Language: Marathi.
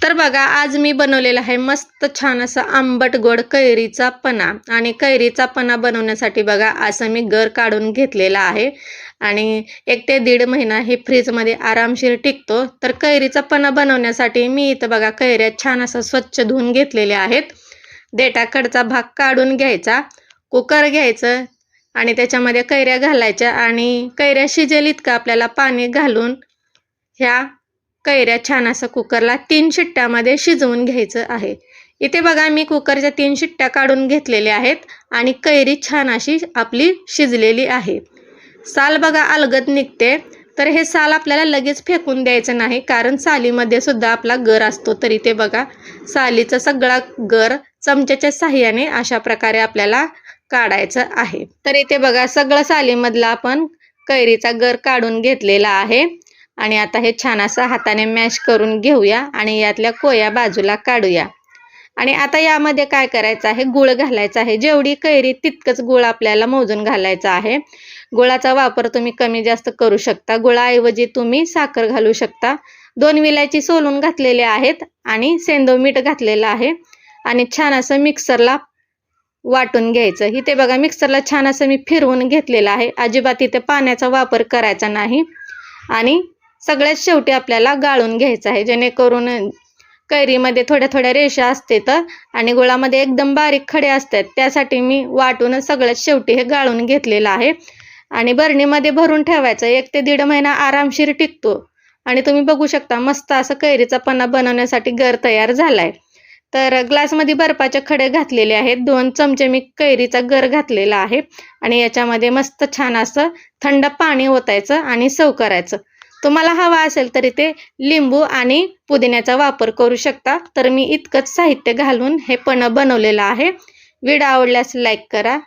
तर बघा आज मी बनवलेला आहे मस्त छान असा आंबट गोड कैरीचा पन्हा. आणि कैरीचा पन्हा बनवण्यासाठी बघा असं मी गर काढून घेतलेला आहे आणि 1 ते 1.5 महिना हे फ्रीजमध्ये आरामशीर टिकतो. तर कैरीचा पन्हा बनवण्यासाठी मी इथं बघा कैऱ्या छान असं स्वच्छ धुवून घेतलेल्या आहेत. देठाकडचा भाग काढून घ्यायचा, कुकर घ्यायचं आणि त्याच्यामध्ये कैऱ्या घालायच्या आणि कैऱ्या शिजेल इतकं आपल्याला पाणी घालून ह्या कैऱ्या छान असं कुकरला 3 शिट्ट्यामध्ये शिजवून घ्यायचं आहे. इथे बघा मी कुकरच्या 3 शिट्ट्या काढून घेतलेल्या आहेत आणि कैरी छान अशी आपली शिजलेली आहे. साल बघा अलगद निघते. तर हे साल आपल्याला लगेच फेकून द्यायचं नाही, कारण सालीमध्ये सुद्धा आपला गर असतो. तर इथे बघा सालीचा सगळा गर चमच्याच्या साहाय्याने अशा प्रकारे आपल्याला काढायचं आहे. तर इथे बघा सगळं सालीमधला आपण कैरीचा गर काढून घेतलेला आहे आणि आता हे छान असं हाताने मॅश करून घेऊया आणि यातल्या कोया बाजूला काढूया. आणि आता यामध्ये काय करायचं आहे, गूळ घालायचा आहे. जेवढी कैरी तितकंच गूळ आपल्याला मोजून घालायचा आहे. गुळाचा वापर तुम्ही कमी जास्त करू शकता. गुळाऐवजी तुम्ही साखर घालू शकता. 2 विलायची सोलून घातलेले आहेत आणि सेंधव मीठ घातलेलं आहे आणि छान असं मिक्सरला वाटून घ्यायचं. इथे बघा मिक्सरला छान असं मी फिरवून घेतलेलं आहे. अजिबात इथे पाण्याचा वापर करायचा नाही आणि सगळ्यात शेवटी आपल्याला गाळून घ्यायचं आहे, जेणेकरून कैरीमध्ये थोड्या थोड्या रेषा असते तर आणि गुळामध्ये एकदम बारीक खडे असतात. त्यासाठी मी वाटून सगळ्यात शेवटी हे गाळून घेतलेलं आहे आणि बरणीमध्ये भरून ठेवायचं. 1 ते 1.5 महिना आरामशीर टिकतो. आणि तुम्ही बघू शकता मस्त असं कैरीचा पन्हा बनवण्यासाठी गर तयार झालाय. तर ग्लासमध्ये बर्फाचे खडे घातलेले आहेत. 2 चमचे मी कैरीचा गर घातलेला आहे आणि याच्यामध्ये मस्त छान असं थंड पाणी ओतायचं आणि सर्व करायचं. तुम्हाला हवा असेल तर इथे लिंबू आणि पुदिन्याचा वापर करू शकता. तर मी इतकंच साहित्य घालून हे पन्हा बनवलेलं आहे. व्हिडिओ आवडल्यास लाईक करा,